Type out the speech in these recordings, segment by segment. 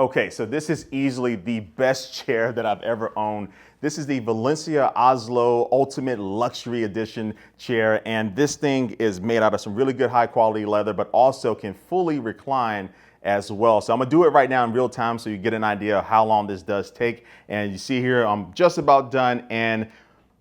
Okay, so this is easily the best chair that I've ever owned. This is the Valencia Oslo Ultimate Luxury Edition chair, and this thing is made out of some really good high quality leather, but also can fully recline as well. So I'm gonna do it right now in real time so you get an idea of how long this does take. And you see here, I'm just about done, and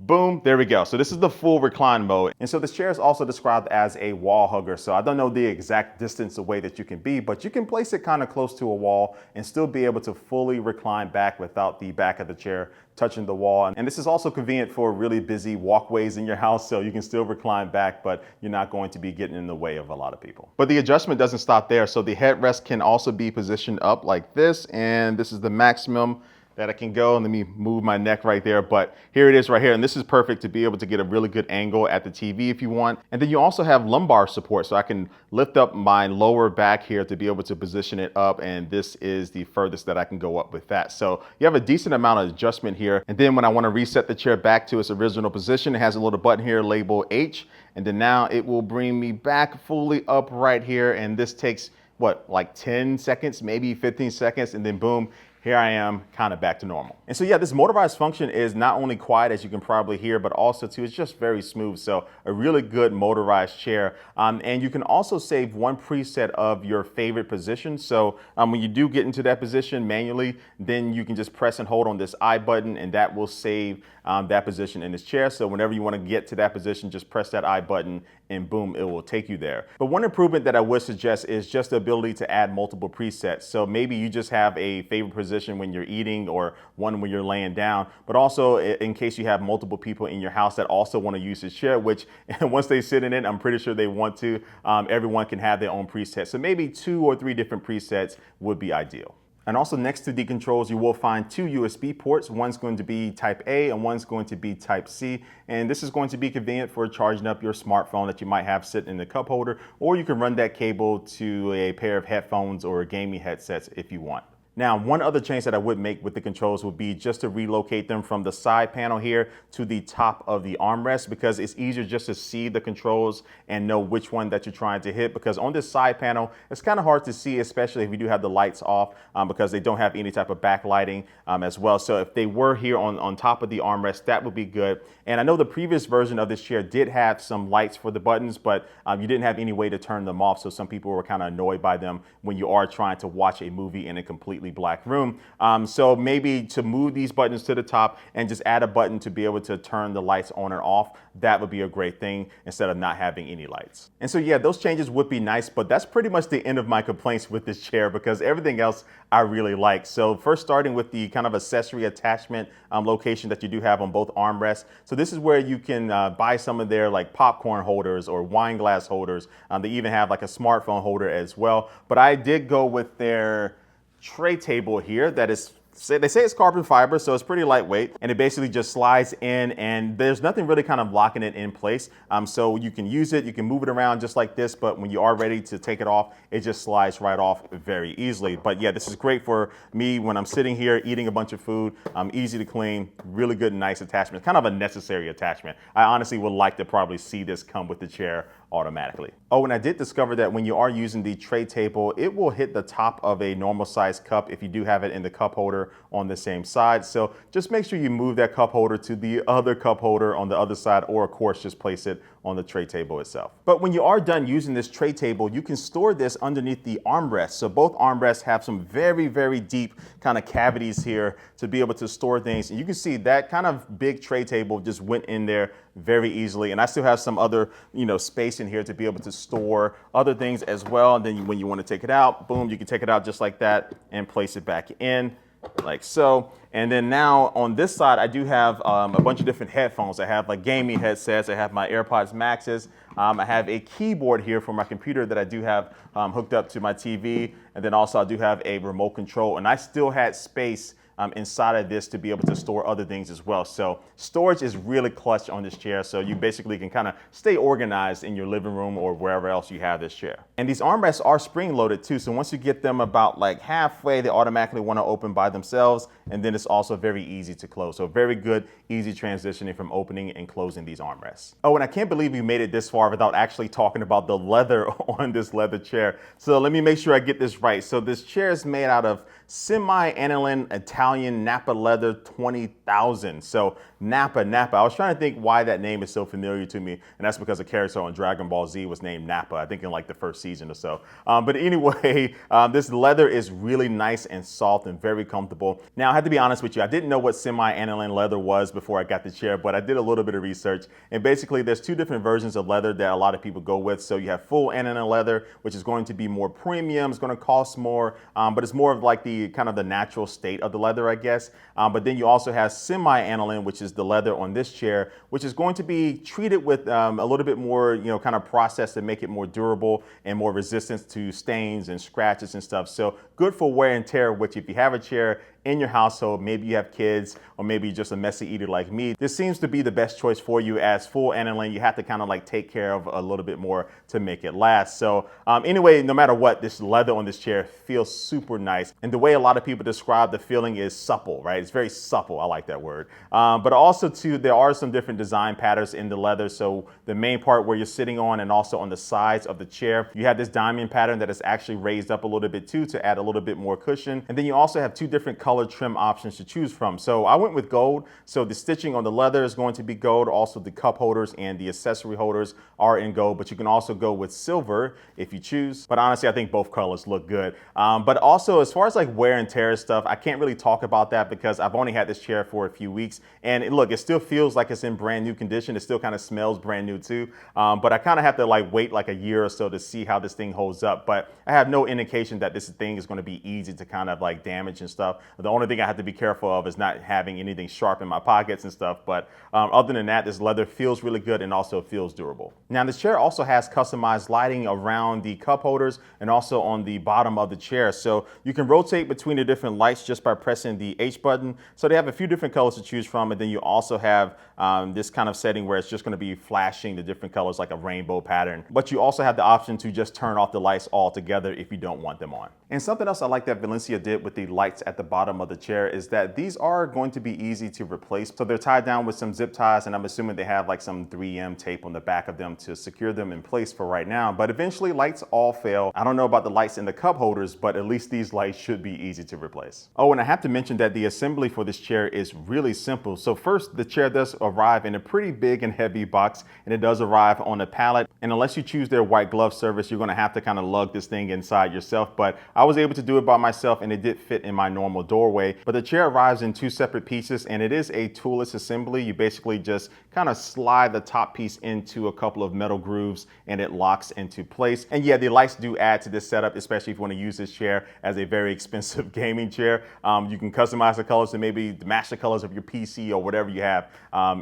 boom, there we go. So this is the full recline mode. And so this chair is also described as a wall hugger. So I don't know the exact distance away that you can be, but you can place it kind of close to a wall and still be able to fully recline back without the back of the chair touching the wall. And this is also convenient for really busy walkways in your house, so you can still recline back, but you're not going to be getting in the way of a lot of people. But the adjustment doesn't stop there. So the headrest can also be positioned up like this, and this is the maximum that I can go. And let me move my neck right there, but here it is right here. And this is perfect to be able to get a really good angle at the TV if you want. And then you also have lumbar support, so I can lift up my lower back here to be able to position it up. And this is the furthest that I can go up with that. So you have a decent amount of adjustment here. And then when I want to reset the chair back to its original position, it has a little button here labeled H. And then now it will bring me back fully up right here. And this takes what, like 10 seconds, maybe 15 seconds, and then boom, here I am kind of back to normal. And so yeah, this motorized function is not only quiet, as you can probably hear, but also too, it's just very smooth. So a really good motorized chair. And you can also save one preset of your favorite position. So when you do get into that position manually, then you can just press and hold on this I button, and that will save that position in this chair. So whenever you want to get to that position, just press that I button and boom, it will take you there. But one improvement that I would suggest is just the ability to add multiple presets. So maybe you just have a favorite position when you're eating or one when you're laying down, but also in case you have multiple people in your house that also want to use this chair, which once they sit in it, I'm pretty sure they want to, everyone can have their own presets. So maybe 2 or 3 different presets would be ideal. And also next to the controls, you will find 2 USB ports. One's going to be type A and one's going to be type C. And this is going to be convenient for charging up your smartphone that you might have sitting in the cup holder, or you can run that cable to a pair of headphones or gaming headsets if you want. Now, one other change that I would make with the controls would be just to relocate them from the side panel here to the top of the armrest, because it's easier just to see the controls and know which one that you're trying to hit. Because on this side panel, it's kind of hard to see, especially if you do have the lights off, because they don't have any type of backlighting as well. So if they were here on top of the armrest, that would be good. And I know the previous version of this chair did have some lights for the buttons, but you didn't have any way to turn them off. So some people were kind of annoyed by them when you are trying to watch a movie in a completely black room. So maybe to move these buttons to the top and just add a button to be able to turn the lights on or off, that would be a great thing instead of not having any lights. And so yeah, those changes would be nice, but that's pretty much the end of my complaints with this chair, because everything else I really like. So first, starting with the kind of accessory attachment location that you do have on both armrests. So this is where you can buy some of their like popcorn holders or wine glass holders. They even have like a smartphone holder as well. But I did go with their tray table here that is, they say it's carbon fiber, so it's pretty lightweight, and it basically just slides in, and there's nothing really kind of locking it in place. So you can use it, you can move it around just like this, but when you are ready to take it off, it just slides right off very easily. But yeah, this is great for me when I'm sitting here eating a bunch of food. Easy to clean, really good, nice attachment, kind of a necessary attachment. I honestly would like to probably see this come with the chair automatically. Oh, and I did discover that when you are using the tray table, it will hit the top of a normal size cup if you do have it in the cup holder on the same side. So just make sure you move that cup holder to the other cup holder on the other side, or of course just place it on the tray table itself. But when you are done using this tray table, you can store this underneath the armrests. So both armrests have some very, very deep kind of cavities here to be able to store things. And you can see that kind of big tray table just went in there very easily. And I still have some other, space in here to be able to store other things as well. And then when you want to take it out, boom, you can take it out just like that and place it back in like so. And then now on this side, I do have a bunch of different headphones. I have like gaming headsets. I have my AirPods Maxes. I have a keyboard here for my computer that I do have hooked up to my TV. And then also I do have a remote control, and I still had space inside of this to be able to store other things as well. So storage is really clutch on this chair. So you basically can kind of stay organized in your living room or wherever else you have this chair. And these armrests are spring loaded too. So once you get them about like halfway, they automatically want to open by themselves. And then it's also very easy to close. So very good, easy transitioning from opening and closing these armrests. Oh, and I can't believe we made it this far without actually talking about the leather on this leather chair. So let me make sure I get this right. So this chair is made out of semi-aniline Italian Napa leather 20,000. So Napa. I was trying to think why that name is so familiar to me, and that's because a character on Dragon Ball Z was named Nappa, I think in like the first season or so. But anyway, this leather is really nice and soft and very comfortable. Now, I have to be honest with you, I didn't know what semi-aniline leather was before I got the chair, but I did a little bit of research, and basically there's two different versions of leather that a lot of people go with. So you have full aniline leather, which is going to be more premium, it's going to cost more, but it's more of like the kind of the natural state of the leather, I guess. But then you also have semi-aniline, which is the leather on this chair, which is going to be treated with a little bit more, kind of process to make it more durable and more resistant to stains and scratches and stuff. So good for wear and tear, which if you have a chair in your household, maybe you have kids, or maybe you're just a messy eater like me, this seems to be the best choice for you. As full aniline, you have to kind of like take care of a little bit more to make it last. So anyway, no matter what, this leather on this chair feels super nice. And the way a lot of people describe the feeling is supple, right? It's very supple. I like that word. But also too, there are some different design patterns in the leather. So the main part where you're sitting on and also on the sides of the chair, you have this diamond pattern that is actually raised up a little bit too to add a little bit more cushion. And then you also have two different color trim options to choose from. So I went with gold. So the stitching on the leather is going to be gold. Also the cup holders and the accessory holders are in gold, but you can also go with silver if you choose. But honestly, I think both colors look good. But also as far as like wear and tear stuff, I can't really talk about that because I've only had this chair for a few weeks, and look, it still feels like it's in brand new condition. It still kind of smells brand new too. But I kind of have to like wait like a year or so to see how this thing holds up. But I have no indication that this thing is going to be easy to kind of like damage and stuff. The only thing I have to be careful of is not having anything sharp in my pockets and stuff. But other than that, this leather feels really good and also feels durable. Now, this chair also has customized lighting around the cup holders and also on the bottom of the chair. So you can rotate between the different lights just by pressing the H button. So they have a few different colors to choose from. And then you also have this kind of setting where it's just going to be flashing the different colors like a rainbow pattern. But you also have the option to just turn off the lights altogether if you don't want them on. And something else I like that Valencia did with the lights at the bottom of the chair is that these are going to be easy to replace. So they're tied down with some zip ties, and I'm assuming they have like some 3M tape on the back of them to secure them in place for right now. But eventually lights all fail. I don't know about the lights in the cup holders, but at least these lights should be easy to replace. Oh, and I have to mention that the assembly for this chair is really simple. So first, the chair does arrive in a pretty big and heavy box, and it does arrive on a pallet. And unless you choose their white glove service, you're going to have to kind of lug this thing inside yourself. But I was able to do it by myself, and it did fit in my normal doorway. But the chair arrives in two separate pieces, and it is a toolless assembly. You basically just kind of slide the top piece into a couple of metal grooves, and it locks into place. And yeah, the lights do add to this setup, especially if you want to use this chair as a very expensive gaming chair. You can customize the colors to maybe match the colors of your PC or whatever you have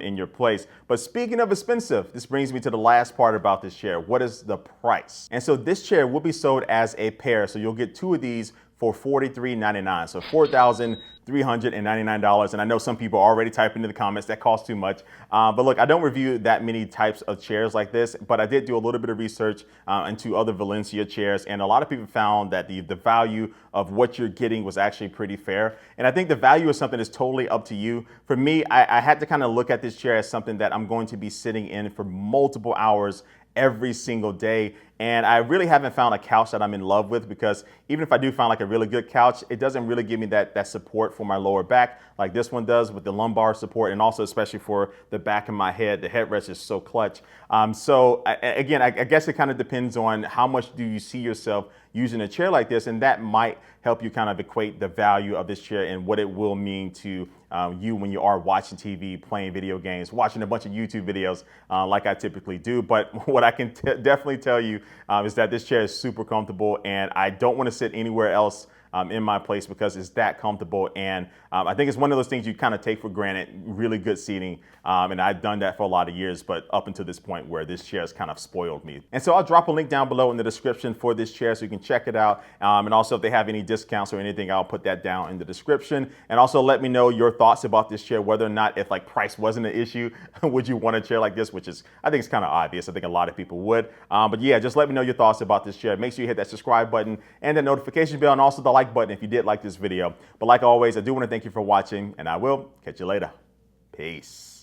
in your place. But speaking of expensive, this brings me to the last part about this chair. What is the price? And so this chair will be sold as a pair. So you'll get two of these for $43.99. So $4,399. And I know some people are already typing in the comments that costs too much. But look, I don't review that many types of chairs like this, but I did do a little bit of research into other Valencia chairs. And a lot of people found that the value of what you're getting was actually pretty fair. And I think the value of something is totally up to you. For me, I had to kind of look at this chair as something that I'm going to be sitting in for multiple hours every single day. And I really haven't found a couch that I'm in love with, because even if I do find like a really good couch, it doesn't really give me that support for my lower back like this one does with the lumbar support, and also especially for the back of my head. The headrest is so clutch. Again, I guess it kind of depends on how much do you see yourself using a chair like this, and that might help you kind of equate the value of this chair and what it will mean to you when you are watching TV, playing video games, watching a bunch of YouTube videos like I typically do. But what I can definitely tell you is that this chair is super comfortable, and I don't want to sit anywhere else in my place because it's that comfortable. And I think it's one of those things you kind of take for granted, really good seating. And I've done that for a lot of years, but up until this point where this chair has kind of spoiled me. And so I'll drop a link down below in the description for this chair so you can check it out. And also if they have any discounts or anything, I'll put that down in the description. And also let me know your thoughts about this chair, whether or not, if like price wasn't an issue, would you want a chair like this, which is, I think it's kind of obvious. I think a lot of people would. But yeah, just let me know your thoughts about this chair. Make sure you hit that subscribe button and the notification bell, and also the like button if you did like this video. But like always, I do want to thank you for watching, and I will catch you later. Peace.